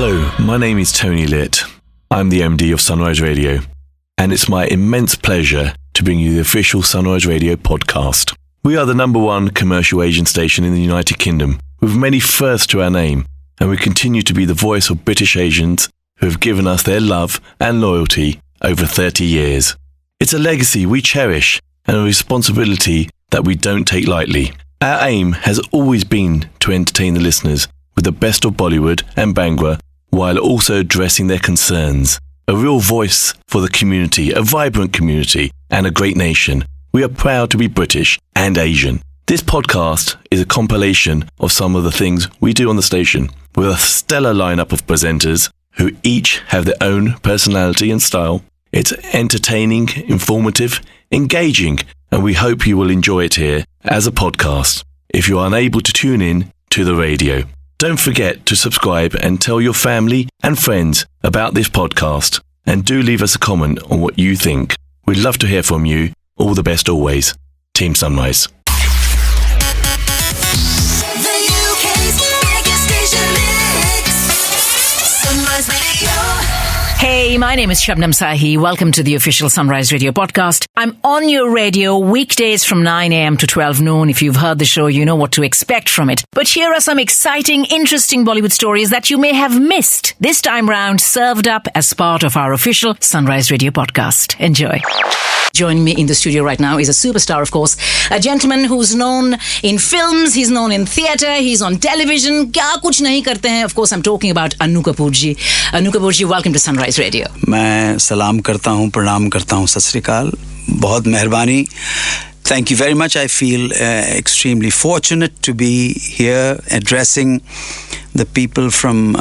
Hello, my name is Tony Litt. I'm the MD of Sunrise Radio, and it's my immense pleasure to bring you the official Sunrise Radio podcast. We are the #1 commercial Asian station in the United Kingdom, with many firsts to our name, and we continue to be the voice of British Asians who have given us their love and loyalty over 30 years. It's a legacy we cherish and a responsibility that we don't take lightly. Our aim has always been to entertain the listeners with the best of Bollywood and Bhangra, while also addressing their concerns. A real voice for the community, a vibrant community, and a great nation. We are proud to be British and Asian. This podcast is a compilation of some of the things we do on the station, with a stellar lineup of presenters who each have their own personality and style. It's entertaining, informative, engaging, and we hope you will enjoy it here as a podcast if you are unable to tune in to the radio. Don't forget to subscribe and tell your family and friends about this podcast, and do leave us a comment on what you think. We'd love to hear from you. All the best always. Team Sunrise. The UK's biggest station mix. Sunrise Radio. Hey, my name is Shabnam Sahi. Welcome to the official Sunrise Radio podcast. I'm on your radio weekdays from 9 a.m. to 12 noon. If you've heard the show, you know what to expect from it. But here are some exciting, interesting Bollywood stories that you may have missed. This time round, served up as part of our official Sunrise Radio podcast. Enjoy. Joining me in the studio right now is a superstar, of course, a gentleman who's known in films, he's known in theatre, he's on television. Kya kuch nahi karte hain. Of course, I'm talking about Annu Kapoor ji. Annu Kapoor ji, welcome to Sunrise Radio. मैं सलाम करता हूँ, प्रणाम करता हूँ, सत श्री अकाल, बहुत मेहरबानी. Thank you very much. I feel extremely fortunate to be here addressing the people from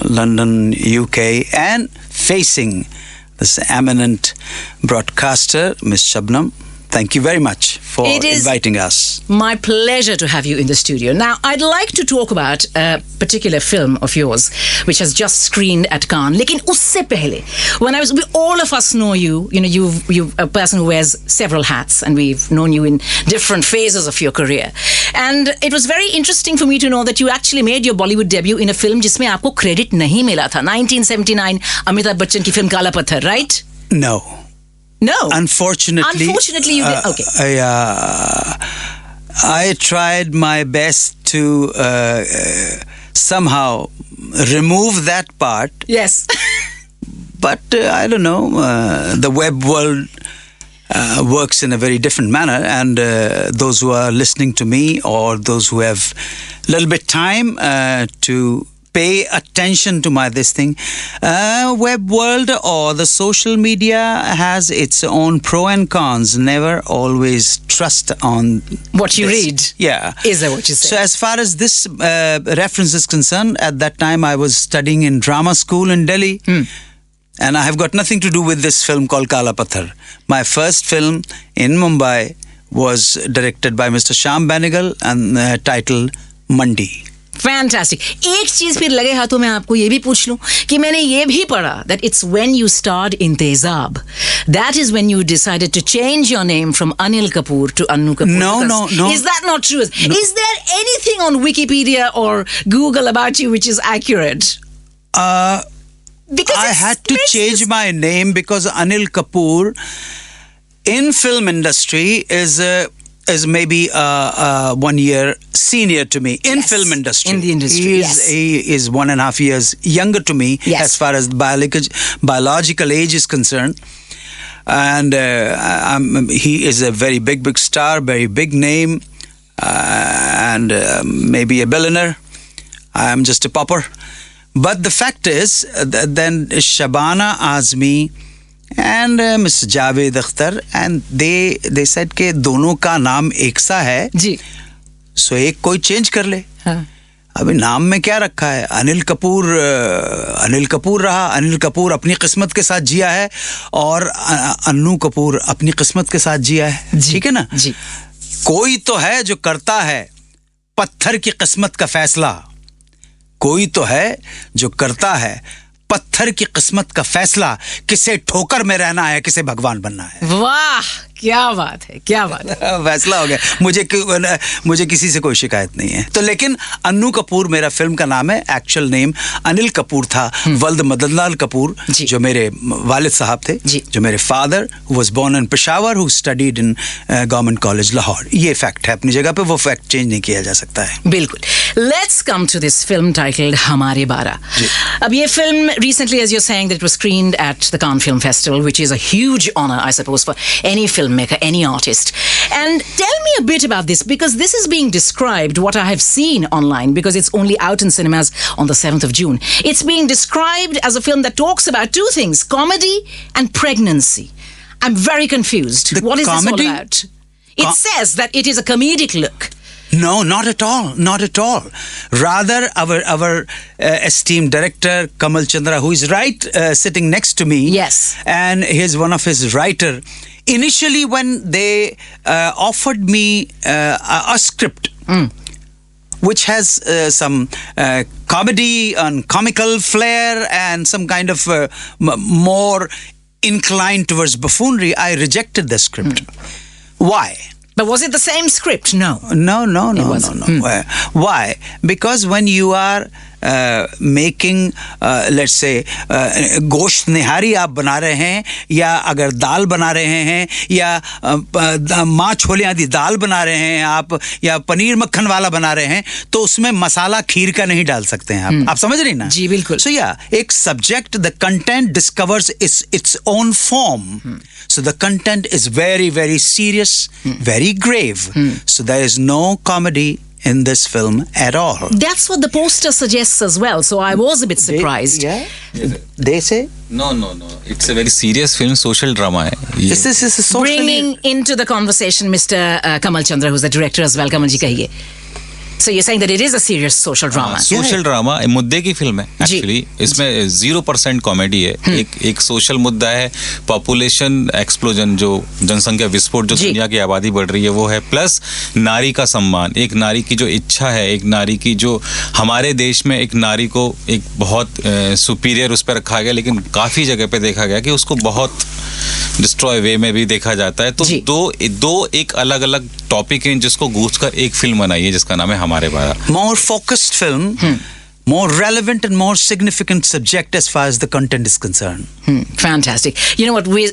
London, UK, and facing this eminent broadcaster, Miss Shabnam. Thank you very much for inviting us. My pleasure to have you in the studio. Now, I'd like to talk about a particular film of yours, which has just screened at Cannes. Lekin usse pehle, all of us know you. You know, you're a person who wears several hats, and we've known you in different phases of your career. And it was very interesting for me to know that you actually made your Bollywood debut in a film जिसमें आपको credit नहीं मिला था. 1979 अमिताभ बच्चन की film काला पत्थर, right? No. No. Unfortunately, you did. Okay. I tried my best to somehow remove that part. Yes. But I don't know. The web world works in a very different manner, and those who are listening to me, or those who have a little bit time to pay attention to this thing, web world or the social media has its own pro and cons. Never always trust on what you read. Yeah. Is that what you say? So as far as this reference is concerned, at that time I was studying in drama school in Delhi. And I have got nothing to do with this film called Kala Patthar. My first film in Mumbai was directed by Mr. Shyam Benegal and titled Mandi. Fantastic. एक चीज फिर लगे हाथों में आपको ये भी पूछ लूं कि मैंने ये भी पढ़ा that it's when you starred in Tezab, that is when you decided to change your name from Anil Kapoor to Annu Kapoor. No. Is that not true? No. Is there anything on Wikipedia or Google about you which is accurate? Because I had to change my name because Anil Kapoor in film industry is maybe 1 year senior to me in film industry. In the industry, He is 1.5 years younger to me as far as biological age is concerned. And he is a very big star, very big name, and maybe a billionaire. I am just a pauper. But the fact is, then Shabana Azmi and Mr. Javed Akhtar, and they said कि दोनों का नाम एक सा है जी, सो एक कोई change कर ले. हाँ. अभी नाम में क्या रखा है? अनिल कपूर रहा. अनिल कपूर अपनी किस्मत के साथ जिया है और अन्नू कपूर अपनी किस्मत के साथ जिया है. ठीक है ना जी. कोई तो है जो करता है पत्थर की किस्मत का फैसला. कोई तो है जो करता है पत्थर की किस्मत का फैसला. किसे ठोकर में रहना है, किसे भगवान बनना है. वाह, क्या बात है, क्या बात है। फैसला हो गया। मुझे किसी से कोई शिकायत नहीं है। तो लेकिन अन्नू कपूर मेरा फिल्म का नाम है। एक्चुअल नेम अनिल कपूर था, वल्द मदनलाल कपूर, जो मेरे वालिद साहब थे, जो मेरे father was born in Peshawar, who studied in government college Lahore. ये फैक्ट है अपनी जगह पे, वो फैक्ट चेंज नहीं किया जा सकता है। बिल्कुल। Let's come to this film titled हमारे 12। अब ये film recently, as you're saying, that it was screened at the Cannes Film Festival, which is a huge honor, I suppose, for any filmmaker, any artist. And tell me a bit about this, because this is being described, what I have seen online, because it's only out in cinemas on the 7th of June. It's being described as a film that talks about two things, comedy and pregnancy. I'm very confused. What is this all about? It says that it is a comedic look. No, not at all. Not at all. Rather, our esteemed director, Kamal Chandra, who is right sitting next to me. Yes. And he's one of his writer. Initially, when they offered me a script, which has some comedy and comical flair and some kind of more inclined towards buffoonery, I rejected the script. Why? But was it the same script? No. No. Why? Because when you are making, let's say, गोश्त निहारी आप बना रहे हैं, या अगर दाल बना रहे हैं, या माँ छोले आदि दाल बना रहे हैं आप, या पनीर मक्खन वाला बना रहे हैं, तो उसमें मसाला खीर का नहीं डाल सकते हैं आप समझ रही ना? जी बिल्कुल। So yeah, एक subject, the content discovers its own form. So the content is very, very serious, very grave. So there is no comedy in this film at all. That's what the poster suggests as well. So I was a bit surprised. They say? No. It's a very serious film, social drama. This is a social. Bringing into the conversation Mr. Kamal Chandra, who's the director as well. Kamal ji kahiye. So you're saying that it is a serious social drama. Social drama मुद्दे की film है actually. इसमें 0% comedy है. एक social मुद्दा है, population explosion, जो जनसंख्या विस्फोट, जो दुनिया की आबादी बढ़ रही है वो है, प्लस नारी का सम्मान, एक नारी की जो इच्छा है, एक नारी की जो हमारे देश में एक नारी को एक बहुत सुपीरियर उस पर रखा गया, लेकिन काफ़ी जगह पे देखा गया कि उसको बहुत डिस्ट्रॉय वे में भी देखा जाता है. तो दो एक अलग अलग टॉपिक हैं जिसको गूंज कर एक फिल्म बनाई है जिसका नाम है हमारे 12. More focused film, more relevant and more significant subject as far as the content is concerned. Fantastic. You know what, we're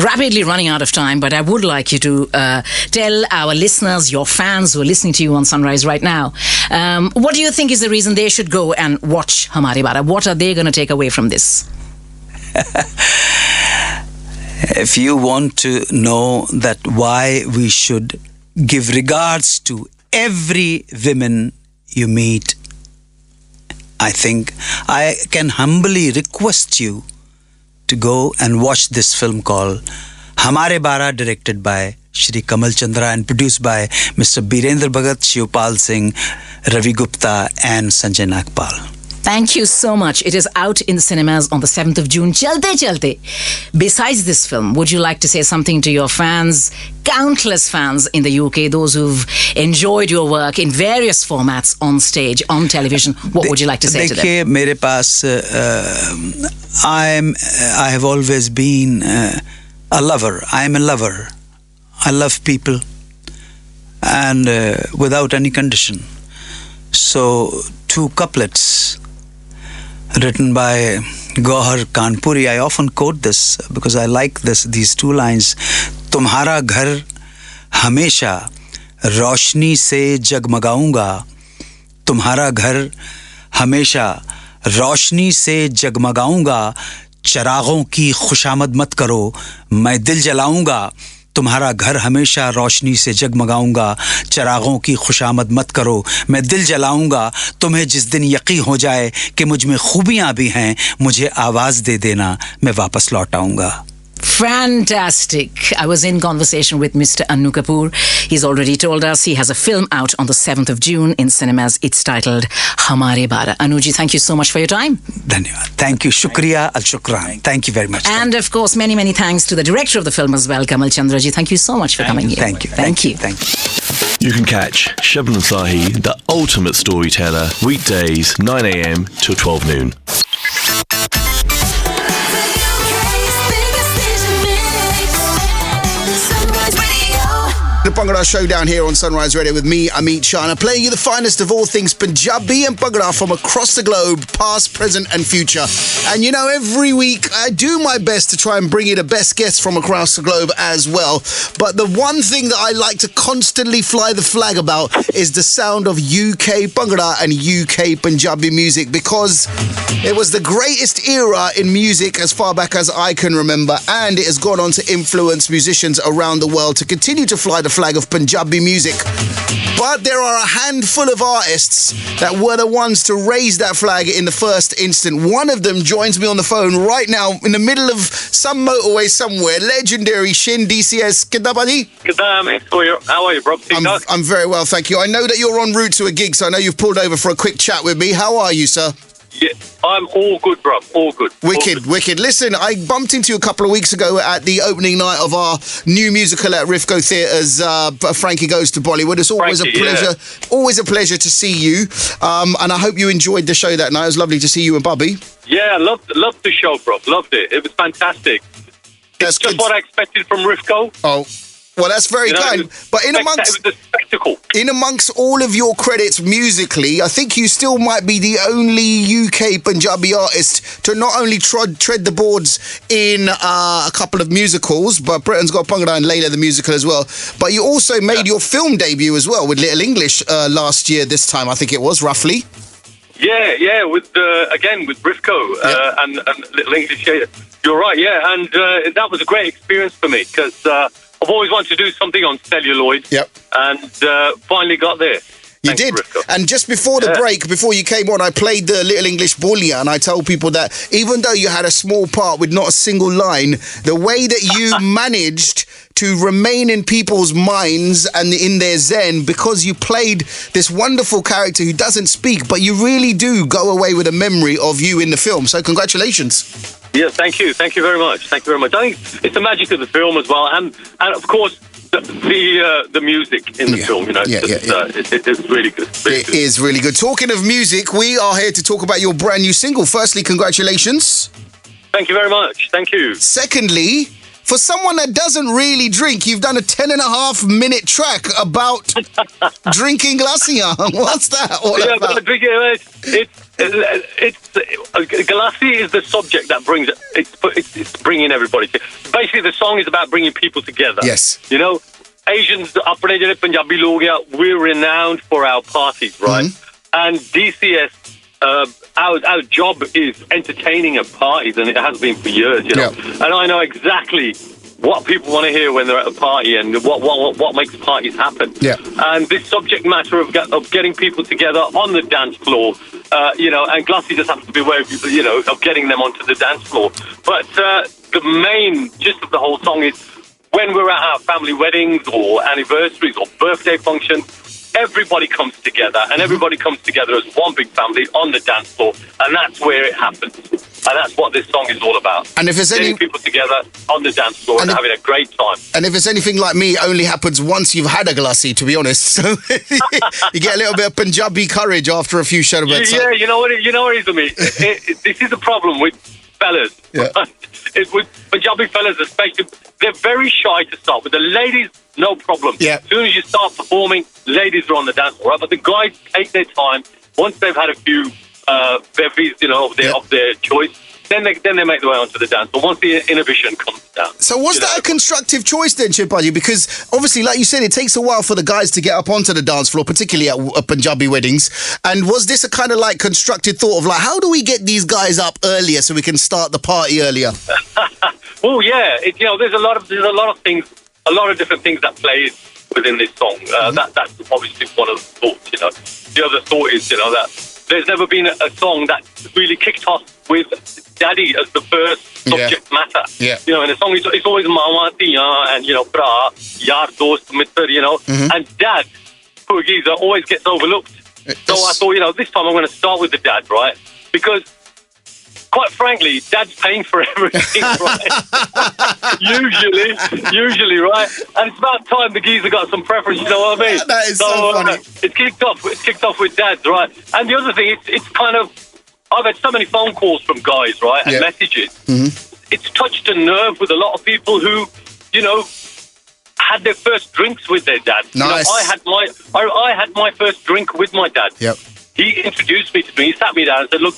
rapidly running out of time, but I would like you to tell our listeners, your fans who are listening to you on Sunrise right now, what do you think is the reason they should go and watch Hamare Baarah? What are they going to take away from this? If you want to know that why we should give regards to every woman you meet, I think I can humbly request you to go and watch this film called Hamare Baarah, directed by Shri Kamal Chandra and produced by Mr. Birendra Bhagat, Shivpal Singh, Ravi Gupta and Sanjay Nagpal. Thank you so much. It is out in the cinemas on the 7th of June. Chalte. Besides this film, would you like to say something to your fans, countless fans in the UK, those who've enjoyed your work in various formats, on stage, on television? What would you like to say to them? देखिए, मेरे पास I have always been a lover. I am a lover. I love people, and without any condition. So 2 couplets written by Gauhar Kanpuri. I often quote this because I like these 2 lines. तुम्हारा घर हमेशा रोशनी से जगमगाऊंगा, तुम्हारा घर हमेशा रोशनी से जगमगाऊंगा, चरागों की खुशामद मत करो, मैं दिल जलाऊंगा. तुम्हारा घर हमेशा रोशनी से जगमगाऊंगा, चरागों की खुशामद मत करो, मैं दिल जलाऊंगा. तुम्हें जिस दिन यकीन हो जाए कि मुझ में खूबियां भी हैं, मुझे आवाज़ दे देना, मैं वापस लौट आऊंगा. Fantastic. I was in conversation with Mr. Annu Kapoor. He's already told us he has a film out on the 7th of June in cinemas. It's titled Hamare Baarah. Anuji, thank you so much for your time. Dhanyawad. Thank you. Shukriya al shukran. Thank you very much. And of course, many, many thanks to the director of the film as well, Kamal Chandra ji. Thank you so much for coming here. Thank you. Thank you. You can catch Shabnam Sahi, the ultimate storyteller, weekdays 9 a.m. till 12 noon. The UK's biggest station mix. Bhangra Showdown here on Sunrise Radio with me, Ameet, Chana, playing you the finest of all things Punjabi and Bhangra from across the globe, past, present and future. And you know, every week I do my best to try and bring you the best guests from across the globe as well. But the one thing that I like to constantly fly the flag about is the sound of UK Bhangra and UK Punjabi music, because it was the greatest era in music as far back as I can remember, and it has gone on to influence musicians around the world to continue to fly the flag of Punjabi music. But there are a handful of artists that were the ones to raise that flag in the first instant. One of them joins me on the phone right now in the middle of some motorway somewhere. Legendary Shin, DCS. Kidda buddy? Kidda, mate. How are you, bro? I'm very well, thank you. I know that you're en route to a gig, so I know you've pulled over for a quick chat with me. How are you, sir? Yeah, I'm all good, bro. All good. Wicked. Listen, I bumped into you a couple of weeks ago at the opening night of our new musical at Rifco Theatres, Frankie Goes to Bollywood. It's always a pleasure to see you. And I hope you enjoyed the show that night. It was lovely to see you and Bubby. Yeah, loved the show, bro. Loved it. It was fantastic. It's just what I expected from Rifco. Oh. Well, that's very kind. But it was a spectacle. In amongst all of your credits musically, I think you still might be the only UK Punjabi artist to not only tread the boards in a couple of musicals, but Britain's Got Bhangra and Layla the musical as well. But you also made your film debut as well with Little English last year. This time, I think it was roughly. Yeah, with Rifco and Little English. Yeah, you're right. Yeah, and that was a great experience for me because I've always wanted to do something on celluloid. Yep. And finally got there. You did. And just before the break, before you came on, I played the Little English Boolia, and I told people that even though you had a small part with not a single line, the way that you managed to remain in people's minds and in their zen, because you played this wonderful character who doesn't speak, but you really do go away with a memory of you in the film. So congratulations. Yeah, thank you very much. I think it's the magic of the film as well, and of course the music in the film. You know, it's really good. It is really good. Talking of music, we are here to talk about your brand new single. Firstly, congratulations. Thank you very much. Thank you. Secondly, for someone that doesn't really drink, you've done a 10.5-minute track about drinking Galssi. What's that all about? Galssi is the subject that brings it's bringing everybody together. Basically, the song is about bringing people together. Yes. You know, Asians, अपने जो Punjabi लोग हैं, we're renowned for our parties, right? Mm-hmm. And DCS, our job is entertaining at parties, and it has been for years, you know. Yeah. And I know exactly what people want to hear when they're at a party and what makes parties happen. Yeah. And this subject matter of getting people together on the dance floor, you know, and Galssi just happens to be a way of, you know, of getting them onto the dance floor. But the main gist of the whole song is when we're at our family weddings or anniversaries or birthday functions, everybody comes together, and everybody comes together as one big family on the dance floor, and that's where it happens. And that's what this song is all about. And if it's getting people together on the dance floor and having a great time. And if it's anything like me, it only happens once you've had a Galssi, to be honest. So you get a little bit of Punjabi courage after a few sherbets. Yeah, you know what it is, Ameet. This is the problem with fellas. Yeah. With Punjabi fellas especially, they're very shy to start with. The ladies, no problem. Yeah. As soon as you start performing, ladies are on the dance floor, right? But the guys take their time. Once they've had a few bevies, you know, of their choice, then they make their way onto the dance floor. Once the inhibition comes down. So was that a constructive choice then, Chipadi? Because obviously, like you said, it takes a while for the guys to get up onto the dance floor, particularly at Punjabi weddings. And was this a kind of like constructive thought of like, how do we get these guys up earlier so we can start the party earlier? Well, yeah, you know, there's a lot of things, a lot of different things that play within this song. That's obviously one of the thoughts. You know, the other thought is, you know, that there's never been a song that really kicked off with Daddy as the first subject matter. Yeah. You know, in a song, it's always Mama, Tia, and, you know, Bra, Yar, Dost, Mitter, you know. Mm-hmm. And Dad, poor geezer, always gets overlooked. So I thought, you know, this time I'm going to start with the dad, right? Because, quite frankly, Dad's paying for everything, right? usually, right? And it's about time the geezer got some preference, you know what I mean? That is so funny. It's kicked off with Dads, right? And the other thing, it's kind of, I've had so many phone calls from guys, right, and messages. Mm-hmm. It's touched a nerve with a lot of people who, you know, had their first drinks with their dad. Nice. I had my first drink with my dad. Yep. He introduced me to me. He sat me down and said, "Look,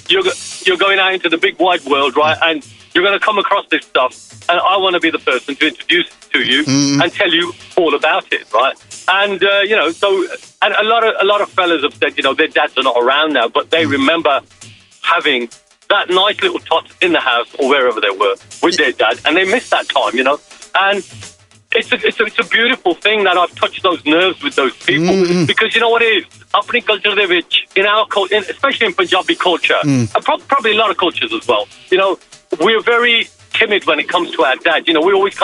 you're going out into the big wide world, right? And you're going to come across this stuff, and I want to be the person to introduce it to you and tell you all about it, right?" And and a lot of fellas have said, their dads are not around now, but they remember having that nice little tot in the house or wherever they were with their dad, and they miss that time, And it's a beautiful thing that I've touched those nerves with those people because you know what it is. Apni culture de vich, in our culture, especially in Punjabi culture, and probably a lot of cultures as well. We're very timid when it comes to our dad. We always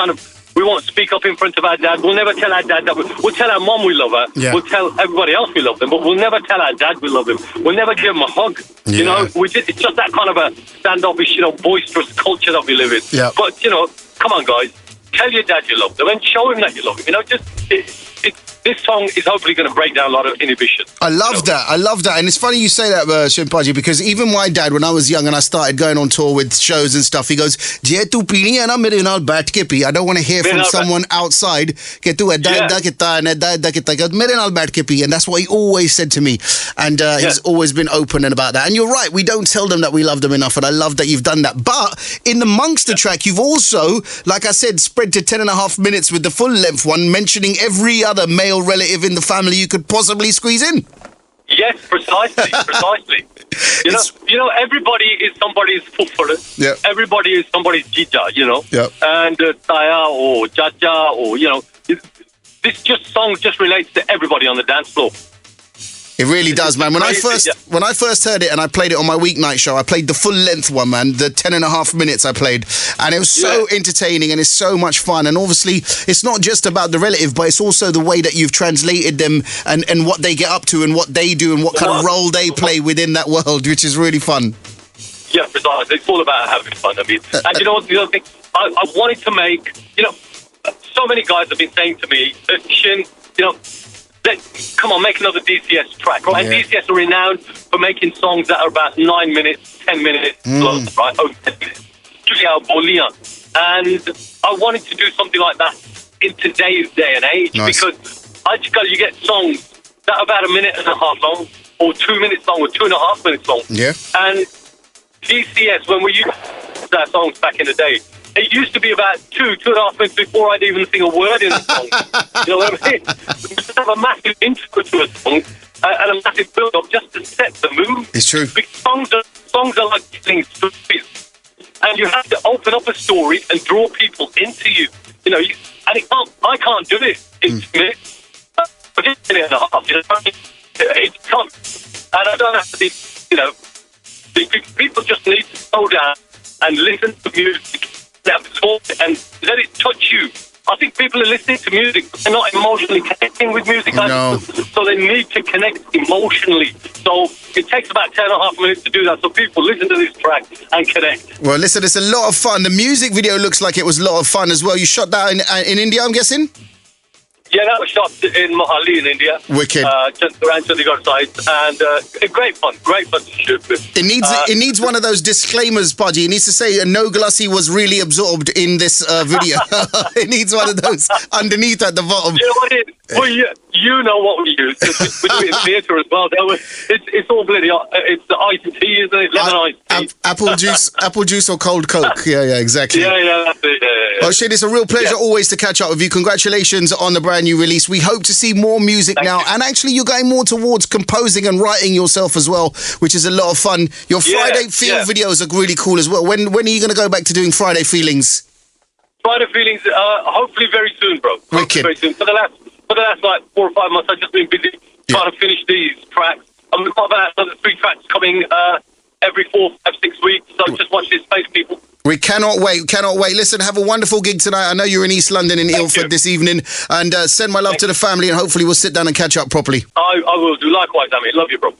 we won't speak up in front of our dad. We'll never tell our dad that we'll tell our mom we love her. Yeah. We'll tell everybody else we love them, but we'll never tell our dad we love him. We'll never give him a hug. Yeah. It's just that kind of a standoffish, boisterous culture that we live in. Yeah. But come on, guys, tell your dad you love them and show him that you love him. This song is hopefully going to break down a lot of inhibition. I love that. And it's funny you say that, Shimpaji, because even my dad, when I was young and I started going on tour with shows and stuff, he goes, "Je tu peeni hai na mere naal baith ke pee." I don't want to hear from someone outside, "Ke tu edda kitta and edda kitta." He goes, "Mere naal baith ke pee." And that's what he always said to me. And he's always been open about that. And you're right, we don't tell them that we love them enough. And I love that you've done that. But in amongst the track, you've also, like I said, spread to 10.5 minutes with the full length one, mentioning every other male relative in the family you could possibly squeeze in. Yes, precisely. Everybody is somebody's fufara. Yeah. Everybody is somebody's jija, Yeah. And taya or jaja or, this song just relates to everybody on the dance floor. It really does, man. When I first heard it and I played it on my weeknight show, I played the full length one, man. The 10.5 minutes I played, and it was so entertaining and it's so much fun. And obviously, it's not just about the relative, but it's also the way that you've translated them and what they get up to and what they do and what kind of role they play within that world, which is really fun. Yeah, precisely. It's all about having fun. I mean, and you know what? The other thing I wanted to make, so many guys have been saying to me, Shin, come on, make another DCS track, right? Yeah. And DCS are renowned for making songs that are about 9 minutes, 10 minutes long, right? Over 10 minutes. And I wanted to do something like that in today's day and age because you get songs that are about 1.5 minutes long, or 2 minutes long, or 2.5 minutes long. Yeah. And DCS, when we used our songs back in the day, it used to be about 2.5 minutes before I'd even sing a word in the song. You know what I mean? We just have a massive intro to a song and a massive build-up just to set the mood. It's true. Because songs are like telling stories. And you have to open up a story and draw people into you. I can't do it in 2 minutes. But it's 1.5 minutes. It can't. And I don't have to be, people just need to slow down and listen to music. And let it touch you. I think people are listening to music, they're not emotionally connecting with music. No. So they need to connect emotionally. So it takes about 10.5 minutes to do that. So people listen to this track and connect. Well, listen, it's a lot of fun. The music video looks like it was a lot of fun as well. You shot that in India, I'm guessing? Yeah, that was shot in Mohali in India. Wicked. Just around Chandigarh side. And great fun to shoot with. It needs one of those disclaimers, Pudgy. It needs to say No Galssi was really absorbed in this video. It needs one of those underneath at the bottom. You know what it is? Well, you know what we use. We do it in theatre as well. It's all bloody. It's the iced tea, isn't it? Lemon iced tea. Apple juice or cold Coke. Yeah, exactly. Yeah, that's it. Yeah. Well, Shin, it's a real pleasure always to catch up with you. Congratulations on the brand new release. We hope to see more music now. And actually, you're going more towards composing and writing yourself as well, which is a lot of fun. Your Friday Feel videos are really cool as well. When are you going to go back to doing Friday Feelings? Friday Feelings, hopefully very soon, bro. Wicked. Very soon. For the last like 4 or 5 months, I've just been busy trying to finish these tracks. And we've got about another 3 tracks coming every 4, 5, 6 weeks. So just watch this space, people. We cannot wait. Listen, have a wonderful gig tonight. I know you're in East London in Ilford this evening. And send my love to the family and hopefully we'll sit down and catch up properly. I will do. Likewise, Ameet. Love you, bro.